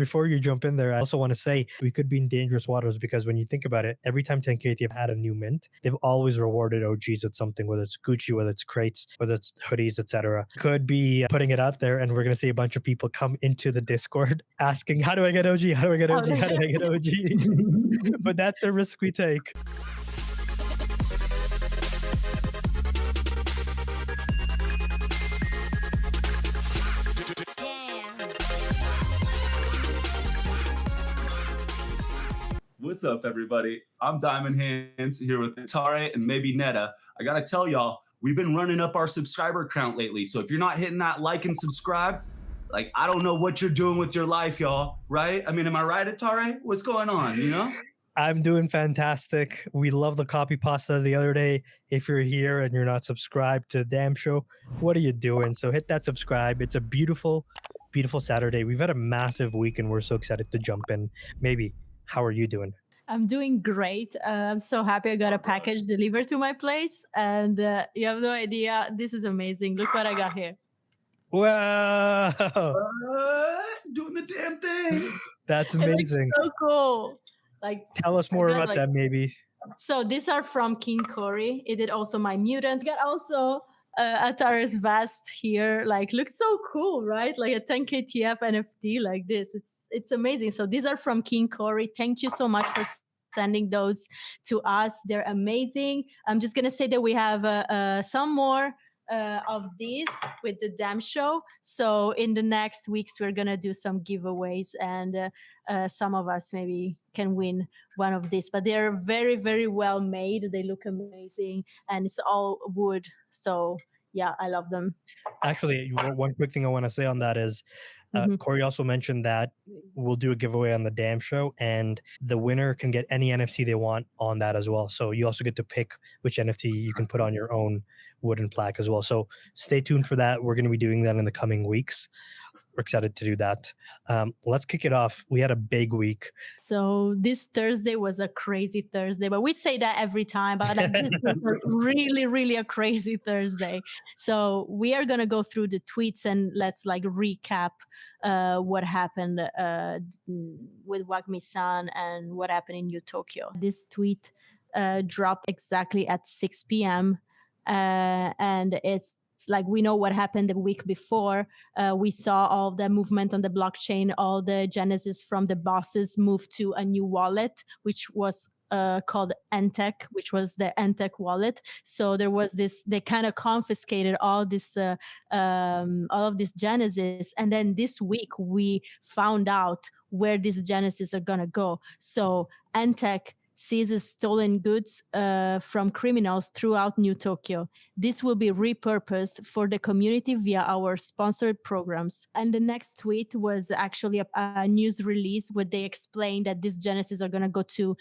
before you jump in there, I also want to say we could be in dangerous waters because when you think about it, every time 10K have had a new mint, they've always rewarded OGs with something, whether it's Gucci, whether it's crates, whether it's hoodies, etc. Could be putting it out there, and we're going to see a bunch of people come into the Discord asking, how do I get OG? How do I get OG? How do I get OG? But that's the risk we take. What's up, everybody? I'm Diamond Hands here with Tare and maybe Netta. I gotta tell y'all, we've been running up our subscriber count lately. So if you're not hitting that like and subscribe, like, I don't know what you're doing with your life, y'all, right? I mean, am I right, Tare? What's going on, you know? I'm doing fantastic. We love the copy pasta the other day. If you're here and you're not subscribed to the DAM show, what are you doing? So hit that subscribe. It's a beautiful, beautiful Saturday. We've had a massive week and we're so excited to jump in. Maybe, how are you doing? I'm doing great. I'm so happy I got a package delivered to my place. And you have no idea. This is amazing. Look what I got here. Wow. Doing the damn thing. That's amazing. It looks so cool. Like, tell us more about that, maybe. So these are from King Cory. He did also my Mutant. Got also Atare's vest here. Like, looks so cool, right? Like a 10K TF NFT like this. It's amazing. So these are from King Cory. Thank you so much for sending those to us. They're amazing. I'm just gonna say that we have some more of these with the DAM show. So in the next weeks, we're gonna do some giveaways, and some of us maybe can win one of these. But they're very, very well made. They look amazing, and it's all wood. So yeah, I love them. Actually, one quick thing I want to say on that is, Cory also mentioned that we'll do a giveaway on the DAM show, and the winner can get any NFT they want on that as well. So you also get to pick which NFT you can put on your own wooden plaque as well. So stay tuned for that. We're going to be doing that in the coming weeks. We're excited to do that. Let's kick it off. We had a big week. So this Thursday was a crazy Thursday, but we say that every time, but like, this was really, really a crazy Thursday. So we are going to go through the tweets and let's like recap what happened with Wagmi-san and what happened in New Tokyo. This tweet dropped exactly at 6 p.m. And it's like, we know what happened the week before. We saw all the movement on the blockchain, all the genesis from the bosses moved to a new wallet, which was called NTEC, which was the NTEC wallet. So there was this, they kind of confiscated all this, all of this genesis. And then this week we found out where these genesis are gonna go. So NTEC seizes stolen goods from criminals throughout New Tokyo. This will be repurposed for the community via our sponsored programs. And the next tweet was actually a news release where they explained that these genesis are going to go to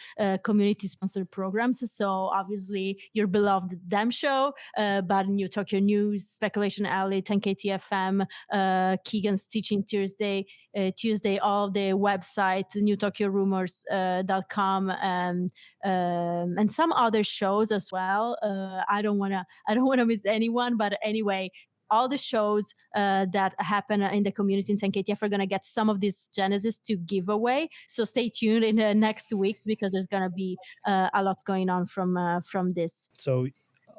community-sponsored programs. So obviously your beloved DAM show, but New Tokyo News, Speculation Alley, 10K TFM, Keegan's Teaching Tuesday, all the website, newtokyorumors.com, and some other shows as well. I don't wanna miss anyone, but anyway, all the shows that happen in the community in 10KTF are gonna get some of these genesis to give away. So stay tuned in the next weeks because there's gonna be a lot going on from this. So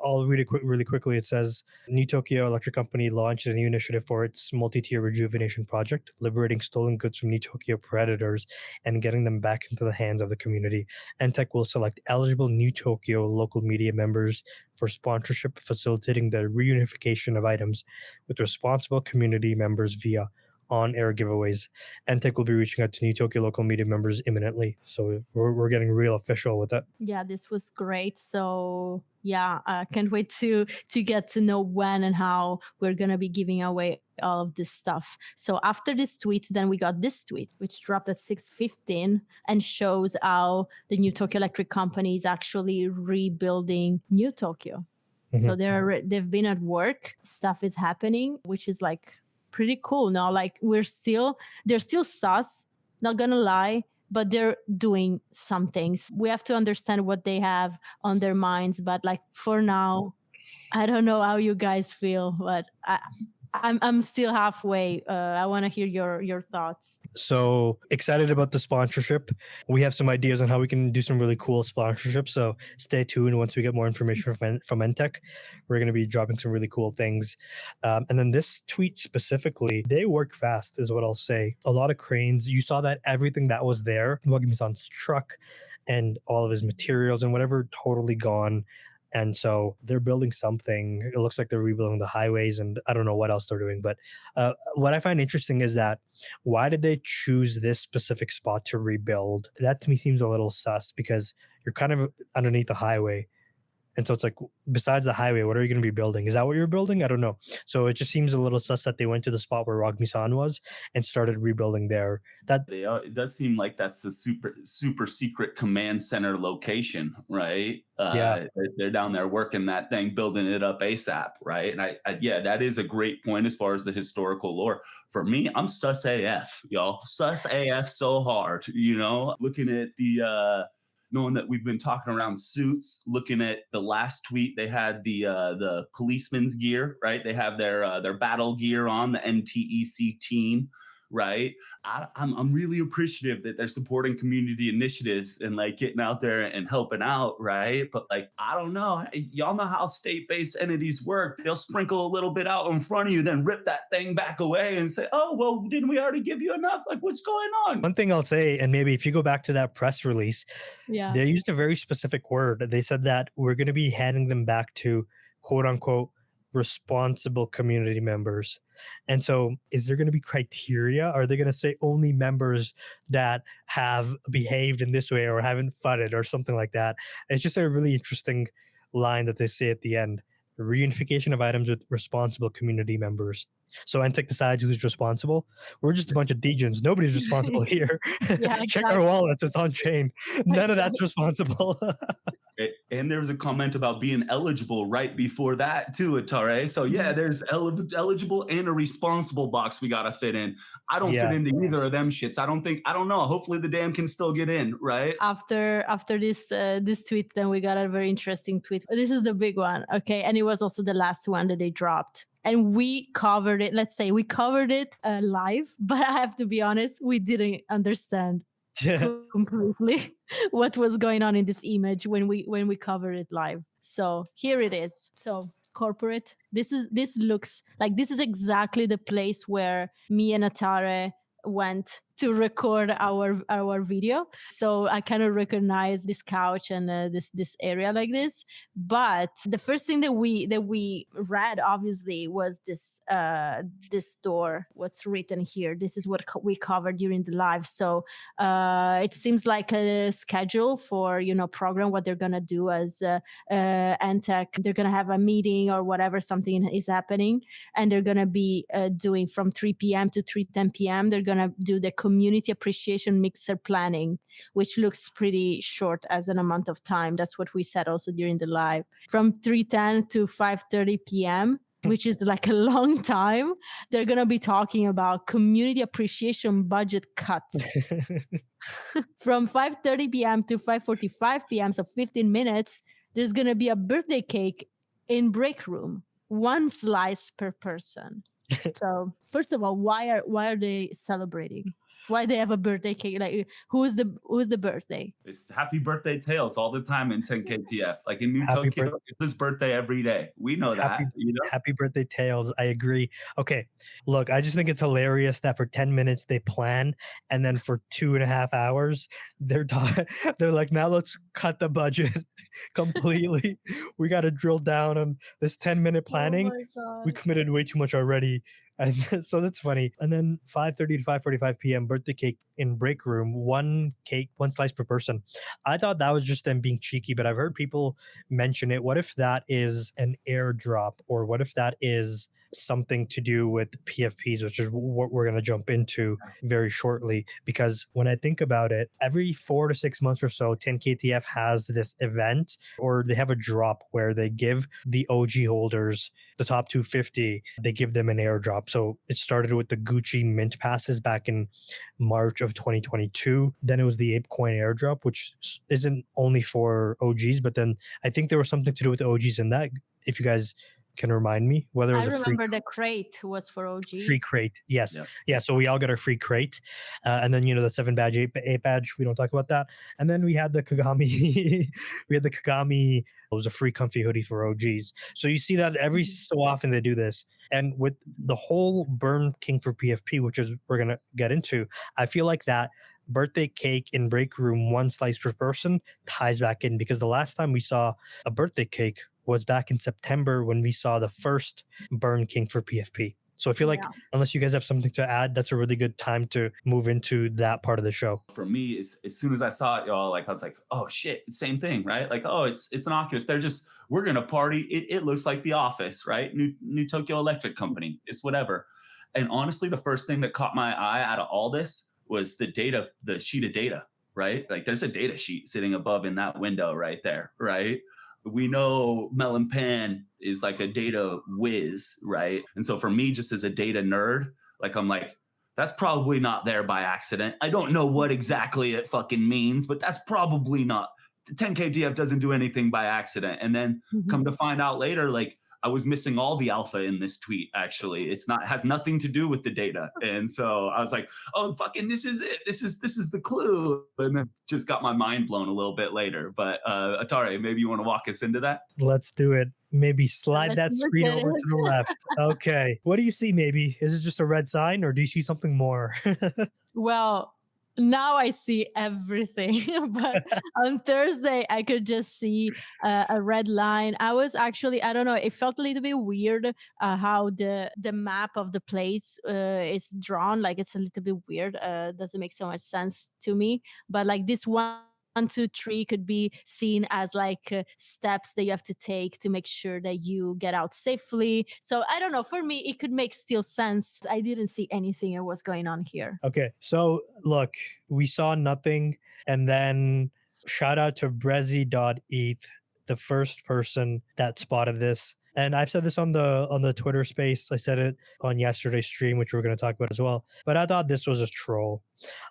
I'll read it really quickly. It says, New Tokyo Electric Company launched a new initiative for its multi-tier rejuvenation project, liberating stolen goods from New Tokyo predators and getting them back into the hands of the community. NTEC will select eligible New Tokyo local media members for sponsorship, facilitating the reunification of items with responsible community members via on-air giveaways. NTEC will be reaching out to New Tokyo local media members imminently. So we're getting real official with that. Yeah, this was great. So yeah, I can't wait to get to know when and how we're going to be giving away all of this stuff. So after this tweet, then we got this tweet, which dropped at 6:15 and shows how the New Tokyo Electric Company is actually rebuilding New Tokyo. So they've been at work. Stuff is happening, which is like pretty cool. Now, like they're still sus, not gonna lie, but they're doing some things. We have to understand what they have on their minds. But like for now, I don't know how you guys feel, but I'm still halfway. I want to hear your thoughts. So excited about the sponsorship. We have some ideas on how we can do some really cool sponsorships. So stay tuned. Once we get more information from NTEC, we're going to be dropping some really cool things. And then this tweet specifically, they work fast, is what I'll say. A lot of cranes. You saw that everything that was there, Wagmi-san's truck and all of his materials and whatever, totally gone. And so they're building something. It looks like they're rebuilding the highways, and I don't know what else they're doing. But what I find interesting is that why did they choose this specific spot to rebuild? That to me seems a little sus because you're kind of underneath the highway. And so it's like, besides the highway, what are you going to be building? Is that what you're building? I don't know. So it just seems a little sus that they went to the spot where Wagmi-san was and started rebuilding there. That They are, it does seem like that's the super secret command center location, right? Yeah. They're down there working that thing, building it up ASAP, right? And yeah, that is a great point as far as the historical lore. For me, I'm sus AF, y'all. Sus AF so hard, looking at the knowing that we've been talking around suits, looking at the last tweet, they had the policeman's gear, right? They have their battle gear on, the NTEC team, right? I'm really appreciative that they're supporting community initiatives and like getting out there and helping out, right? But like, I don't know, y'all know how state-based entities work. They'll sprinkle a little bit out in front of you, then rip that thing back away and say, oh, well, didn't we already give you enough? Like, what's going on? one thing I'll say, and maybe if you go back to that press release, Yeah. they used a very specific word. They said that we're going to be handing them back to quote unquote responsible community members. And so is there going to be criteria? Are they going to say only members that have behaved in this way or haven't fudded or something like that? It's just a really interesting line that they say at the end. Reunification of items with responsible community members. So NTEC decides who's responsible. We're just a bunch of degens. Nobody's responsible here. Yeah, Check our exactly. wallets. It's on chain. None of that's responsible. And there was a comment about being eligible right before that too, Atare. So yeah, there's eligible and a responsible box we got to fit in. I don't fit into either of them shits. I don't know. Hopefully the DAM can still get in, right? After this tweet, then we got a very interesting tweet. This is the big one, okay? And it was also the last one that they dropped. And we covered it. Let's say we covered it live, but I have to be honest, we didn't understand completely what was going on in this image when we covered it live. So here it is. So corporate. This looks like this is exactly the place where me and Atare went to record our video. So I kind of recognize this couch and this area like this. But the first thing that we read obviously was this door. What's written here? This is what we covered during the live. So it seems like a schedule for program what they're gonna do as NTEC. They're gonna have a meeting or whatever, something is happening, and they're gonna be doing from 3 p.m. to 3:10 p.m. They're gonna do the community appreciation mixer planning, which looks pretty short as an amount of time. That's what we said also during the live. From 3:10 to 5:30 p.m., which is like a long time, they're going to be talking about community appreciation budget cuts. From 5:30 p.m. to 5:45 p.m., so 15 minutes, there's going to be a birthday cake in break room, 1 slice per person. So first of all, why are they celebrating? Why they have a birthday cake? Like who's the birthday? It's happy birthday tales all the time in 10KTF. Like in New Tokyo, it's his birthday every day. We know that. Happy birthday tales. I agree. Okay, look, I just think it's hilarious that for 10 minutes they plan, and then for 2.5 hours they're like, now let's cut the budget completely. We got to drill down on this 10-minute planning. Oh We committed way too much already. And so that's funny. And then 5:30 to 5:45 p.m. birthday cake in break room, 1 cake, 1 slice per person. I thought that was just them being cheeky, but I've heard people mention it. What if that is an airdrop, or what if that is something to do with PFPs, which is what we're going to jump into very shortly? Because when I think about it, every 4 to 6 months or so, 10KTF has this event, or they have a drop where they give the OG holders, the top 250, they give them an airdrop. So it started with the Gucci mint passes back in March of 2022. Then it was the ApeCoin airdrop, which isn't only for OGs, but then I think there was something to do with the OGs in that. If you guys can remind me whether it I was a free remember the crate was for free OGs. crate. Yes. Yeah. Yeah. So we all got our free crate. And then, the 7 badge, 8 badge. We don't talk about that. And then we had the Kagami. We had the Kagami. It was a free comfy hoodie for OGs. So you see that every so often they do this. And with the whole Burn King for PFP, which is we're going to get into, I feel like that birthday cake in break room, 1 slice per person, ties back in, because the last time we saw a birthday cake was back in September when we saw the first Burn King for PFP. So I feel like, Yeah. unless you guys have something to add, that's a really good time to move into that part of the show. For me, as soon as I saw it, y'all, like I was like, oh shit, same thing, right? Like, oh, it's an Oculus. We're gonna party. It looks like The Office, right? New Tokyo Electric Company. It's whatever. And honestly, the first thing that caught my eye out of all this was the sheet of data, right? Like there's a data sheet sitting above in that window right there, right? We know Melon Pan is like a data whiz, right? And so for me, just as a data nerd, like I'm like, that's probably not there by accident. I don't know what exactly it fucking means, but that's probably not. 10KDF doesn't do anything by accident. And then come to find out later, like I was missing all the alpha in this tweet. Actually, has nothing to do with the data. And so I was like, oh, fucking, this is it. This is the clue. And then just got my mind blown a little bit later. But Atari, maybe you want to walk us into that? Let's do it. Maybe slide that Let's look screen at over it. to the left. Okay. What do you see, maybe? Is it just a red sign, or do you see something more? Well, now I see everything. But on Thursday, I could just see a red line. I was actually, I don't know, it felt a little bit weird how the map of the place is drawn. Like it's a little bit weird. Doesn't make so much sense to me. But like this 1, 2, 3 could be seen as like steps that you have to take to make sure that you get out safely. So I don't know. For me, it could make still sense. I didn't see anything that was going on here. Okay. So look, we saw nothing. And then shout out to Brezzy.eth, the first person that spotted this. And I've said this on the Twitter space. I said it on yesterday's stream, which we're going to talk about as well. But I thought this was a troll.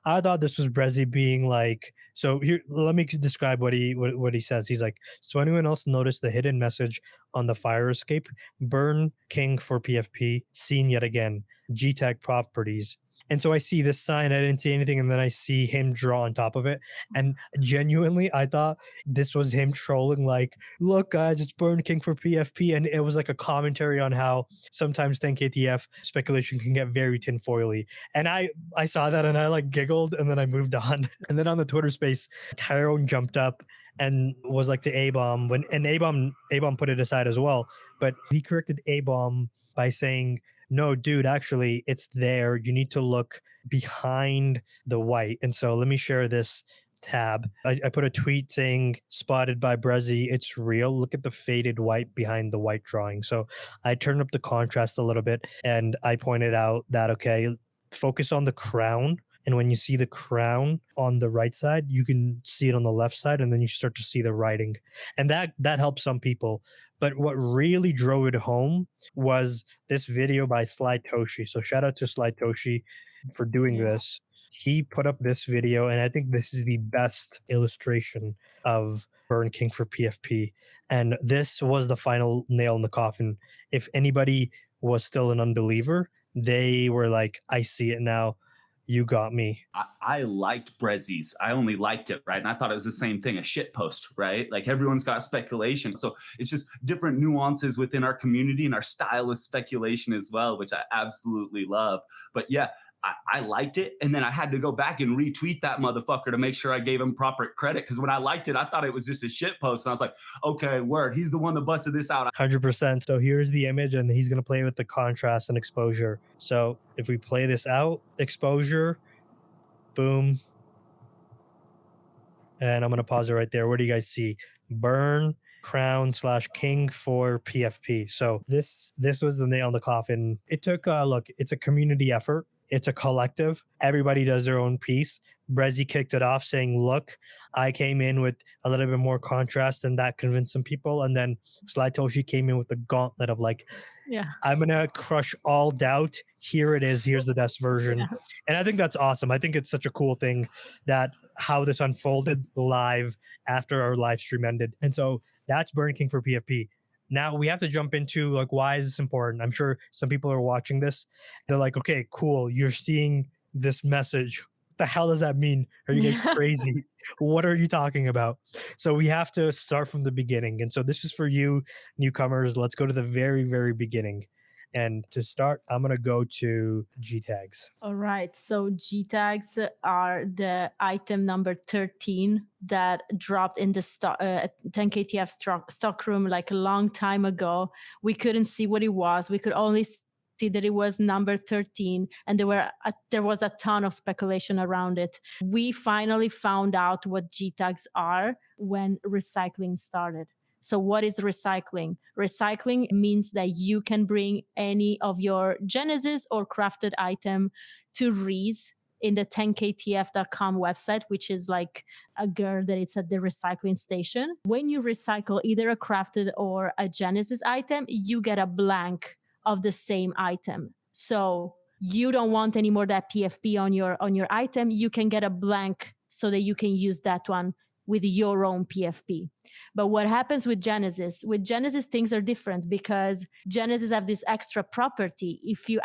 I thought this was Brezzy being like, so here, let me describe what he says. He's like, so anyone else notice the hidden message on the fire escape? Burn King for PFP, seen yet again. GTAG properties. And so I see this sign, I didn't see anything, and then I see him draw on top of it. And genuinely, I thought this was him trolling, like, look, guys, it's Burn King for PFP. And it was like a commentary on how sometimes 10KTF speculation can get very tinfoily. And I saw that and I like giggled, and then I moved on. And then on the Twitter space, Tyrone jumped up and was like to A-Bomb, and A-Bomb put it aside as well. But he corrected A-Bomb by saying, no, dude, actually, it's there. You need to look behind the white. And so let me share this tab. I put a tweet saying, spotted by Brezzy, it's real. Look at the faded white behind the white drawing. So I turned up the contrast a little bit, and I pointed out that, okay, focus on the crown. And when you see the crown on the right side, you can see it on the left side, and then you start to see the writing. And that helps some people. But what really drove it home was this video by Sly Toshi. So shout out to Sly Toshi for doing this. He put up this video, and I think this is the best illustration of Burn King for PFP. And this was the final nail in the coffin. If anybody was still an unbeliever, they were like, I see it now. You got me. I liked Brezzy's. I only liked it, right? And I thought it was the same thing, a shit post, right? Like everyone's got speculation. So it's just different nuances within our community and our style of speculation as well, which I absolutely love. But yeah, I liked it. And then I had to go back and retweet that motherfucker to make sure I gave him proper credit. Because when I liked it, I thought it was just a shit post. And I was like, okay, word. He's the one that busted this out. 100%. So here's the image, and he's going to play with the contrast and exposure. So if we play this out, exposure, boom. And I'm going to pause it right there. What do you guys see? Burn crown / king for PFP. So this was the nail in the coffin. It took look, it's a community effort. It's a collective. Everybody does their own piece. Brezzy kicked it off saying, look, I came in with a little bit more contrast, and that convinced some people. And then Sly Toshi came in with the gauntlet of like, I'm going to crush all doubt. Here it is. Here's the best version. Yeah. And I think that's awesome. I think it's such a cool thing that how this unfolded live after our live stream ended. And so that's Burn King for PFP. Now we have to jump into like, why is this important? I'm sure some people are watching this. They're like, okay, cool. You're seeing this message. What the hell does that mean? Are you guys crazy? What are you talking about? So we have to start from the beginning. And so this is for you newcomers. Let's go to the very, very beginning. And to start, I'm going to go to G tags. All right. So G tags are the item number 13 that dropped in the 10KTF stock room like a long time ago. We couldn't see what it was. We could only see that it was number 13, and there was a ton of speculation around it. We finally found out what G tags are when recycling started. So what is recycling? Recycling means that you can bring any of your Genesis or crafted item to Reese in the 10ktf.com website, which is like a girl that it's at the recycling station. When you recycle either a crafted or a Genesis item, you get a blank of the same item. So you don't want any more that PFP on your item, you can get a blank so that you can use that one with your own PFP. But what happens with Genesis? With Genesis, things are different because Genesis have this extra property. If you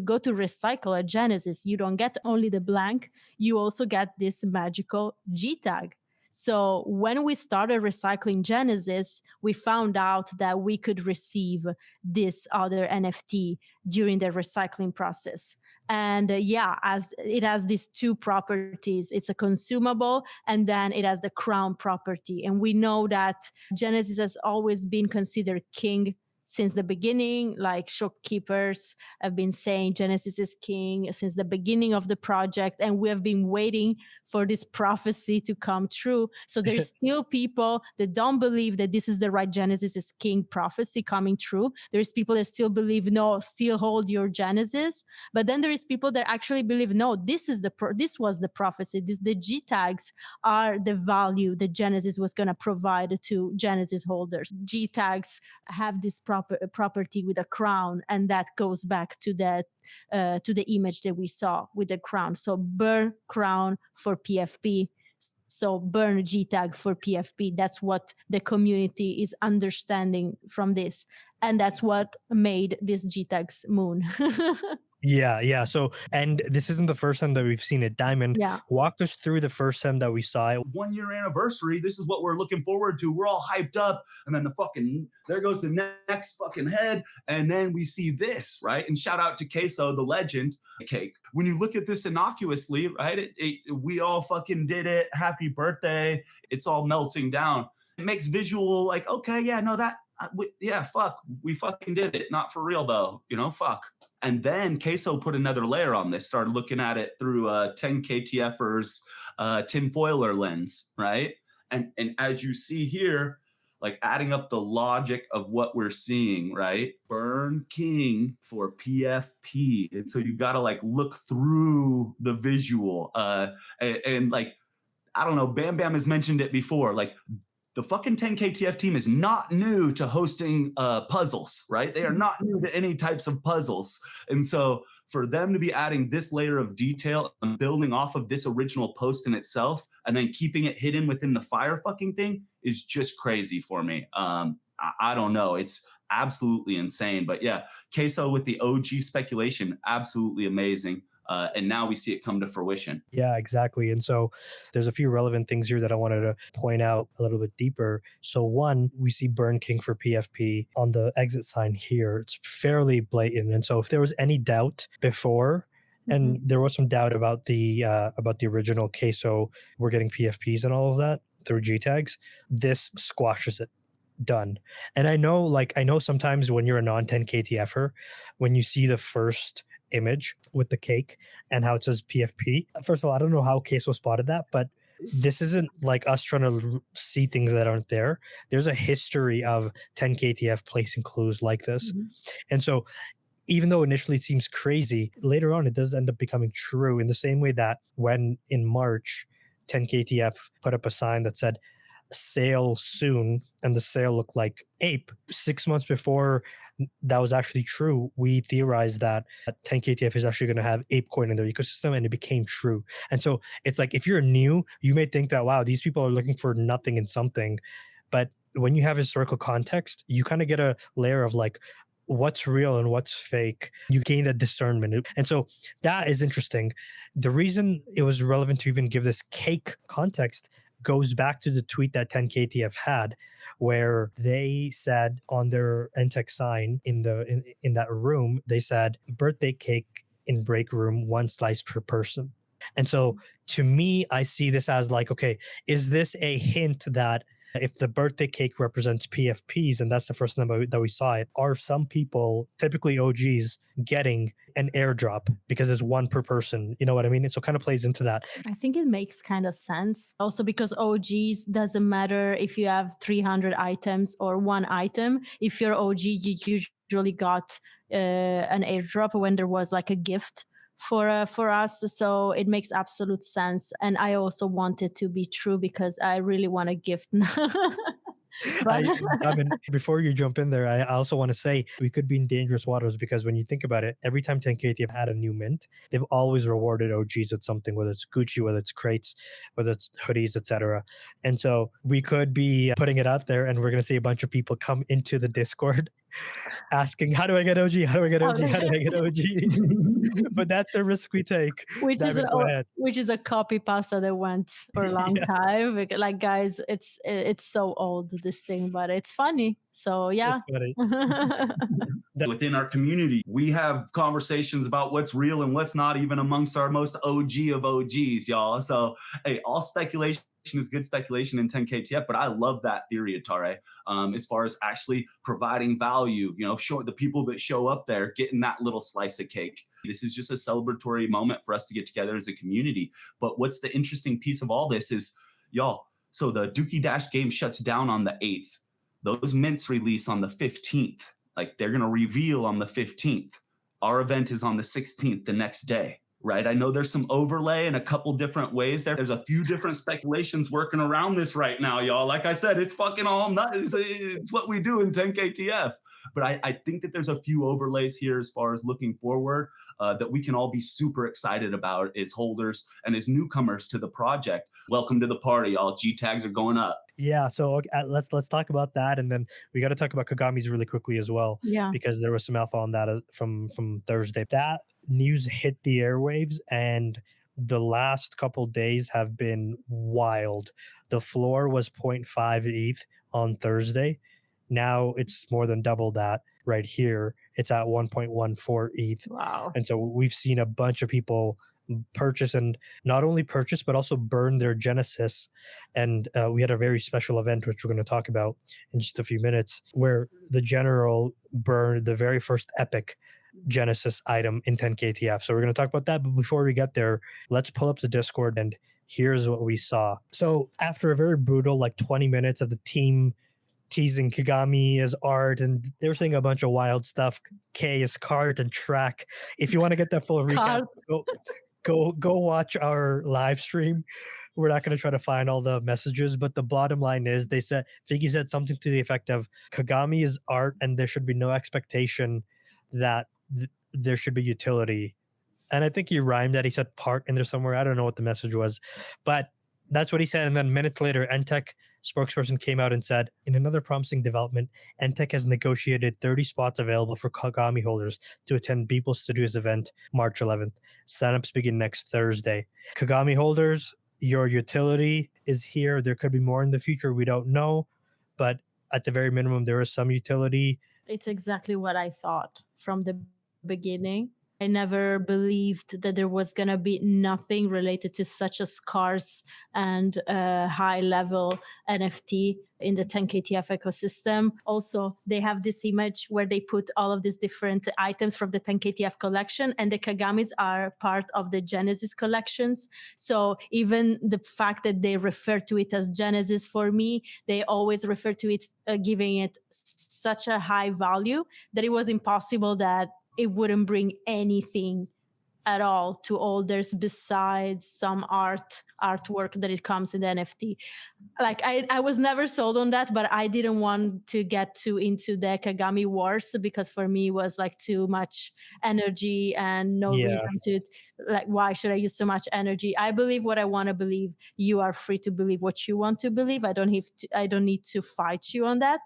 go to recycle a Genesis, you don't get only the blank, you also get this magical G tag. So when we started recycling Genesis, we found out that we could receive this other NFT during the recycling process. And as it has these two properties, it's a consumable, and then it has the crown property. And we know that Genesis has always been considered king since the beginning. Like shopkeepers have been saying Genesis is king since the beginning of the project, and we have been waiting for this prophecy to come true. So there's still people that don't believe that this is the right Genesis is king prophecy coming true. There's people that still believe, no, still hold your Genesis. But then there is people that actually believe, no, this was the prophecy. The G tags are the value that Genesis was going to provide to Genesis holders. G tags have this property with a crown, and that goes back to the image that we saw with the crown. So burn crown for PFP. So burn G tag for PFP. That's what the community is understanding from this, and that's what made this G tags moon. Yeah. So, and this isn't the first time that we've seen it. Diamond, walk us through the first time that we saw it. 1 year anniversary. This is what we're looking forward to. We're all hyped up. And then there goes the next fucking head. And then we see this, right? And shout out to Queso, the legend. Cake. When you look at this innocuously, right? We all fucking did it. Happy birthday. It's all melting down. It makes visual like, okay, yeah, no, fuck. We fucking did it. Not for real though. Fuck. And then Queso put another layer on this, started looking at it through 10KTFer's tinfoiler lens, right? And as you see here, like adding up the logic of what we're seeing, right? Burn king for PFP. And so you got to like look through the visual. And like, I don't know, Bam Bam has mentioned it before, like the fucking 10KTF team is not new to hosting puzzles, right? They are not new to any types of puzzles. And so for them to be adding this layer of detail and building off of this original post in itself and then keeping it hidden within the fire fucking thing is just crazy for me. I don't know. It's absolutely insane. But yeah, Queso with the OG speculation, absolutely amazing. And now we see it come to fruition. Yeah, exactly. And so there's a few relevant things here that I wanted to point out a little bit deeper. So one, we see Burn King for PFP on the exit sign here. It's fairly blatant. And so if there was any doubt before, and there was some doubt about the original Queso, we're getting PFPs and all of that through G tags, this squashes it. Done. And I know sometimes when you're a non-10KTFer, when you see the first image with the cake and how it says PFP. First of all, I don't know how Queso spotted that, but this isn't like us trying to see things that aren't there. There's a history of 10KTF placing clues like this. And so even though initially it seems crazy, later on it does end up becoming true in the same way that when in March, 10KTF put up a sign that said, sale soon, and the sale looked like ape. 6 months before that was actually true, we theorized that 10KTF is actually going to have ApeCoin in their ecosystem, and it became true. And so it's like, if you're new, you may think that, wow, these people are looking for nothing and something, but when you have historical context, you kind of get a layer of like what's real and what's fake. You gain a discernment. And so that is interesting. The reason it was relevant to even give this cake context goes back to the tweet that 10KTF had, where they said on their NTEC sign in that room, they said birthday cake in break room, 1 slice per person. And so to me, I see this as like, okay, is this a hint that if the birthday cake represents PFPs, and that's the first time that we saw it, are some people, typically OGs, getting an airdrop because it's one per person? You know what I mean? It so kind of plays into that. I think it makes kind of sense. Also, because OGs doesn't matter if you have 300 items or one item. If you're OG, you usually got an airdrop when there was like a gift for us. So it makes absolute sense. And I also want it to be true because I really want a gift. But I mean, before you jump in there, I also want to say we could be in dangerous waters because when you think about it, every time 10KT have had a new mint, they've always rewarded OGs with something, whether it's Gucci, whether it's crates, whether it's hoodies, etc. And so we could be putting it out there, and we're going to see a bunch of people come into the Discord asking, "How do I get OG? How do I get OG? How do I get OG?" But that's the risk we take. which is Diamond, go ahead. which is a copy pasta that went for a long Yeah. time. Like, guys, it's so old, this thing, but it's funny. So yeah. It's funny. Within our community, we have conversations about what's real and what's not, even amongst our most OG of OGs, y'all. So, hey, all speculation is good speculation in 10KTF, but I love that theory, Atare, as far as actually providing value, show the people that show up there getting that little slice of cake. This is just a celebratory moment for us to get together as a community. But what's the interesting piece of all this is, y'all, so the Dookie Dash game shuts down on the 8th. Those mints release on the 15th. Like, they're going to reveal on the 15th. Our event is on the 16th, the next day, right? I know there's some overlay in a couple different ways there. There's a few different speculations working around this right now, y'all. Like I said, it's fucking all nuts. It's what we do in 10KTF. But I think that there's a few overlays here as far as looking forward that we can all be super excited about as holders and as newcomers to the project. Welcome to the party, y'all. G tags are going up. Yeah, so let's talk about that, and then we got to talk about Kagami's really quickly as well, Yeah. because there was some alpha on that from Thursday. That news hit the airwaves, and the last couple days have been wild. The floor was 0.5 ETH on Thursday. Now it's more than double that right here. It's at 1.14 ETH. Wow. And so we've seen a bunch of people purchase, and not only purchase but also burn their Genesis. And we had a very special event which we're going to talk about in just a few minutes, where the general burned the very first epic Genesis item in 10KTF. So we're going to talk about that, but before we get there, let's pull up the Discord, and here's what we saw. So after a very brutal 20 minutes of the team teasing Kagami as art, and they were saying a bunch of wild stuff. K is cart and track. If you want to get that full recap, go watch our live stream. We're not going to try to find all the messages, but the bottom line is Figgy said something to the effect of Kagami is art and there should be no expectation that there should be utility. And I think he rhymed that. He said part in there somewhere. I don't know what the message was, but that's what he said. And then minutes later, NTEC spokesperson came out and said, in another promising development, NTEC has negotiated 30 spots available for Kagami holders to attend Beeple Studios event March 11th. Signups begin next Thursday. Kagami holders, your utility is here. There could be more in the future. We don't know. But at the very minimum, there is some utility. It's exactly what I thought from the beginning. I never believed that there was going to be nothing related to such a scarce and high level NFT in the 10KTF ecosystem. Also, they have this image where they put all of these different items from the 10KTF collection, and the Kagamis are part of the Genesis collections. So even the fact that they refer to it as Genesis, for me, they always refer to it, giving it such a high value that it was impossible that it wouldn't bring anything at all to holders besides some artwork that it comes in the NFT. Like I was never sold on that, but I didn't want to get too into the Kagami wars because for me it was like too much energy and no Yeah. reason to, like, why should I use so much energy? I believe what I want to believe. You are free to believe what you want to believe. I don't need to fight you on that.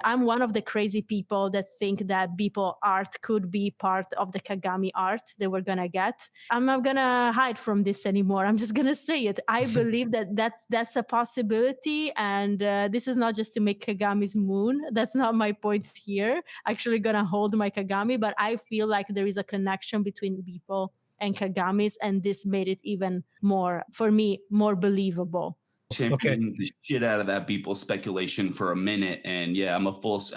I'm one of the crazy people that think that Beeple Art could be part of the Kagami art that we're gonna get. I'm not gonna hide from this anymore. I'm just gonna say it. I believe that that's a possibility, and this is not just to make Kagami's moon. That's not my point here. Actually, gonna hold my Kagami, but I feel like there is a connection between Beeple and Kagami's, and this made it even more, for me, more believable. Okay. Championing the shit out of that Beeple speculation for a minute. And yeah,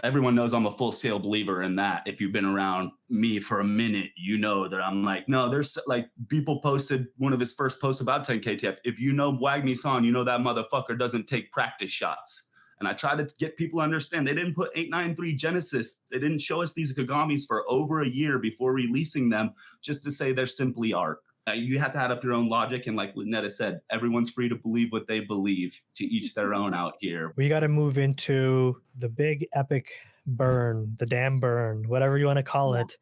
everyone knows I'm a full scale believer in that. If you've been around me for a minute, you know that I'm like, no, there's like Beeple posted one of his first posts about 10KTF. If you know Wagmi-san, you know that motherfucker doesn't take practice shots. And I try to get people to understand they didn't put 893 Genesis. They didn't show us these Kagamis for over a year before releasing them just to say they're simply art. You have to add up your own logic. And like Netta said, everyone's free to believe what they believe, to each their own out here. We got to move into the big epic burn, the DAM burn, whatever you want to call it.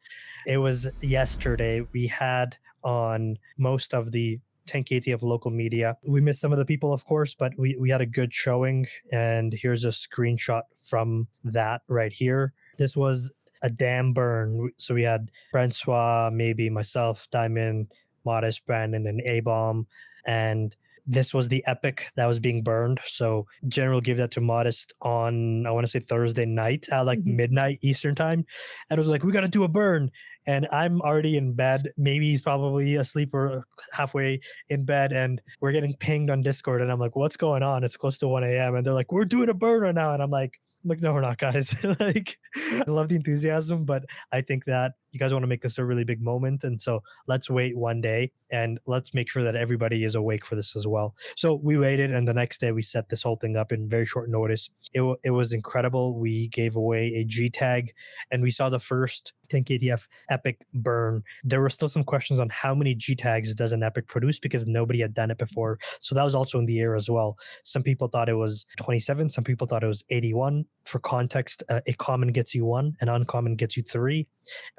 It was yesterday. We had on most of the 10KTF local media. We missed some of the people, of course, but we had a good showing. And here's a screenshot from that right here. This was a DAM burn. So we had Francois, maybe myself, Diamond, Modest, Brandon, and A-Bomb. And this was the epic that was being burned. So General gave that to Modest on, I want to say Thursday night at like midnight Eastern time. And it was like, we got to do a burn. And I'm already in bed. Maybe he's probably asleep or halfway in bed. And we're getting pinged on Discord. And I'm like, what's going on? It's close to 1 a.m. And they're like, we're doing a burn right now. And I'm like, no, we're not, guys. Like, I love the enthusiasm, but I think that you guys want to make this a really big moment. And so let's wait one day and let's make sure that everybody is awake for this as well. So we waited, and the next day we set this whole thing up in very short notice. It was incredible. We gave away a G tag, and we saw the first 10KTF epic burn. There were still some questions on how many G tags does an epic produce because nobody had done it before. So that was also in the air as well. Some people thought it was 27. Some people thought it was 81. For context, a common gets you 1, an uncommon gets you 3,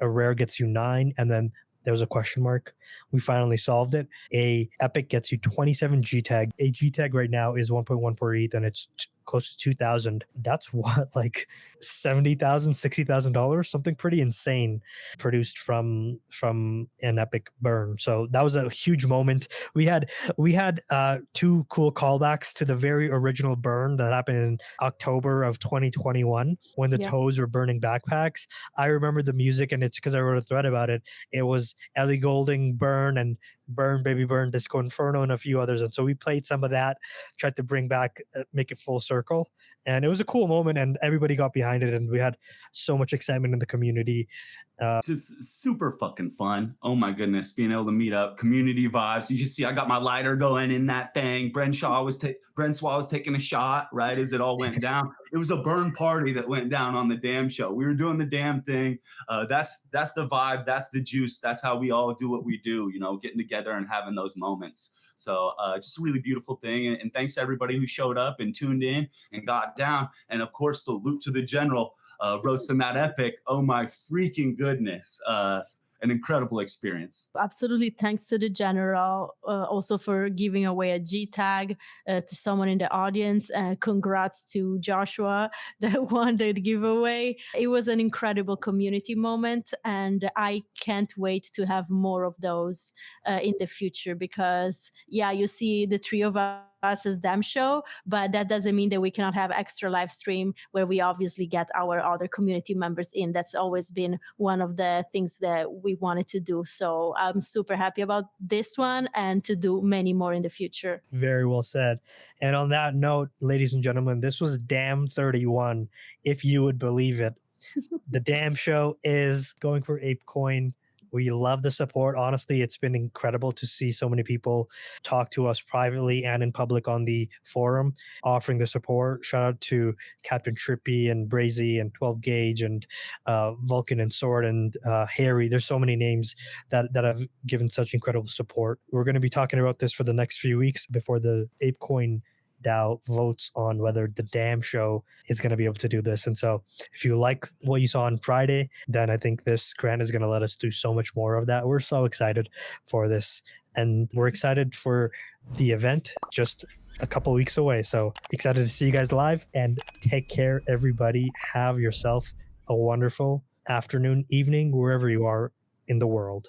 a rare gets you 9, and then there was a question mark. We finally solved it. A epic gets you 27 G tag. A G tag right now is 1.14 ETH, and it's close to 2,000. That's what, like $70,000, $60,000, something pretty insane produced from an epic burn. So that was a huge moment. We had two cool callbacks to the very original burn that happened in October of 2021 when the toads were burning backpacks. I remember the music, and it's because I wrote a thread about it. It was Ellie Goulding burn and Burn Baby Burn, Disco Inferno, and a few others. And so we played some of that, tried to bring back, make it full circle. And it was a cool moment, and everybody got behind it, and we had so much excitement in the community. Just super fucking fun. Oh my goodness, being able to meet up, community vibes. You just see, I got my lighter going in that thing. Brenshaw was taking a shot right as it all went down. It was a burn party that went down on the DAM show. We were doing the DAM thing. That's the vibe. That's the juice. That's how we all do what we do. You know, getting together and having those moments. So just a really beautiful thing. And thanks to everybody who showed up and tuned in and got down. And of course, salute to the general. Roasting that epic. Oh my freaking goodness. An incredible experience. Absolutely. Thanks to the general, also for giving away a G tag to someone in the audience. Congrats to Joshua that won the giveaway. It was an incredible community moment, and I can't wait to have more of those in the future because, yeah, you see the three of us as DAM show, but that doesn't mean that we cannot have extra live stream where we obviously get our other community members in. That's always been one of the things that we wanted to do. So I'm super happy about this one and to do many more in the future. Very well said. And on that note, ladies and gentlemen, this was DAM 31, if you would believe it. The DAM show is going for ApeCoin We love the support. Honestly, it's been incredible to see so many people talk to us privately and in public on the forum, offering the support. Shout out to Captain Trippy and Brazy and 12 Gauge and Vulcan and Sword and Harry. There's so many names that have given such incredible support. We're going to be talking about this for the next few weeks before the ApeCoin DAO votes on whether the DAM show is going to be able to do this. And so if you like what you saw on Friday, then I think this grant is going to let us do so much more of that. We're so excited for this. And we're excited for the event just a couple weeks away. So excited to see you guys live, and take care, everybody. Have yourself a wonderful afternoon, evening, wherever you are in the world.